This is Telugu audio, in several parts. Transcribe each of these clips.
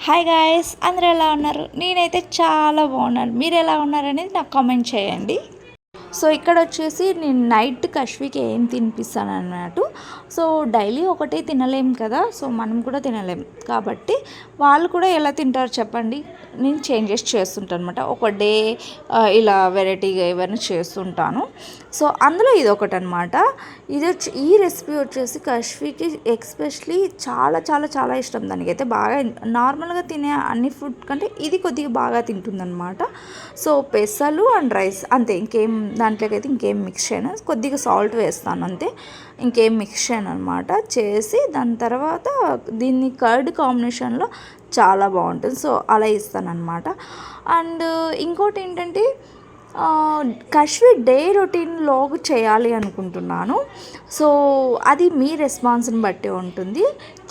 హాయ్ గాయ్స్, అందరూ ఎలా ఉన్నారు? నేనైతే చాలా బాగున్నాను. మీరు ఎలా ఉన్నారనేది నాకు కామెంట్ చేయండి. సో ఇక్కడ వచ్చేసి నేను నైట్ కశ్వికి ఏం తినిపిస్తాను అన్నట్టు. సో డైలీ ఒకటే తినలేం కదా, సో మనం కూడా తినలేం కాబట్టి వాళ్ళు కూడా ఎలా తింటారు చెప్పండి. నేను చేంజెస్ చేస్తుంటాను అనమాట. ఒక డే ఇలా వెరైటీగా ఏమైనా చేస్తుంటాను. సో అందులో ఇది ఒకటి అనమాట. ఈ రెసిపీ వచ్చేసి కశ్వికి ఎక్స్పెషలీ చాలా చాలా చాలా ఇష్టం. దానికైతే బాగా నార్మల్గా తినే అన్ని ఫుడ్ కంటే ఇది కొద్దిగా బాగా తింటుందన్నమాట. సో పెసలు అండ్ రైస్ అంతే, ఇంకేం దాంట్లోకి అయితే ఇంకేం మిక్స్ చేయను. కొద్దిగా సాల్ట్ వేస్తాను అంతే, ఇంకేం మిక్స్ చేయను అనమాట. చేసి దాని తర్వాత దీన్ని కర్డ్ కాంబినేషన్లో చాలా బాగుంటుంది. సో అలా ఇస్తాను అనమాట. అండ్ ఇంకోటి ఏంటంటే కశ్వి డే రొటీన్ వ్లాగ్ చేయాలి అనుకుంటున్నాను. సో అది మీ రెస్పాన్స్ని బట్టి ఉంటుంది,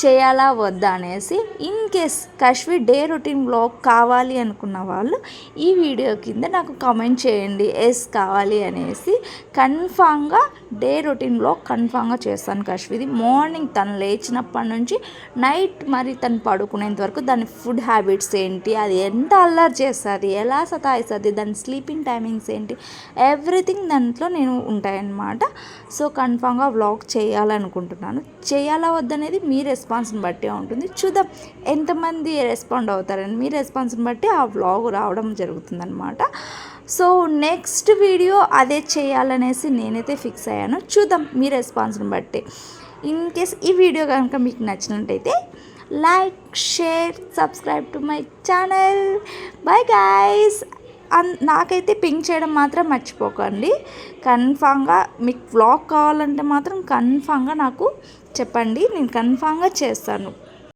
చేయాలా వద్దా అనేసి. In case Kashvi day routine vlog కావాలి అనుకున్న వాళ్ళు ఈ వీడియో కింద నాకు కామెంట్ చేయండి ఎస్ కావాలి అనేసి. కన్ఫామ్గా డే రొటీన్ వ్లాగ్ కన్ఫామ్గా చేస్తాను కశ్విది. మార్నింగ్ తను లేచినప్పటి నుంచి నైట్ మరి తను పడుకునేంత వరకు దాని ఫుడ్ హ్యాబిట్స్ ఏంటి, అది ఎంత అల్లరి చేస్తుంది, ఎలా సతాయిస్తుంది, దాని స్లీపింగ్ టైమింగ్స్ ఏంటి, ఎవ్రీథింగ్ దాంట్లో నేను ఉంటాయన్నమాట. సో కన్ఫామ్గా వ్లాగ్ చేయాలనుకుంటున్నాను. చేయాలా వద్దనేది మీ రెస్పాన్స్ని బట్టి ఉంటుంది. చూద్దాం ఎంతమంది రెస్పాండ్ అవుతారని. మీ రెస్పాన్స్ని బట్టి ఆ వ్లాగ్ రావడం జరుగుతుందన్నమాట. సో నెక్స్ట్ వీడియో అదే చేయాలనేసి నేనైతే ఫిక్స్ అయ్యాను. చూద్దాం మీ రెస్పాన్స్ని బట్టి. ఇన్ కేస్ ఈ వీడియో కనుక మీకు నచ్చినట్టయితే like, share, subscribe to my channel. By guys. నాకైతే పింక్ చేయడం మాత్రం మర్చిపోకండి. కన్ఫామ్గా మీకు వ్లాగ్ కావాలంటే మాత్రం కన్ఫామ్గా నాకు చెప్పండి, నేను కన్ఫామ్గా చేస్తాను.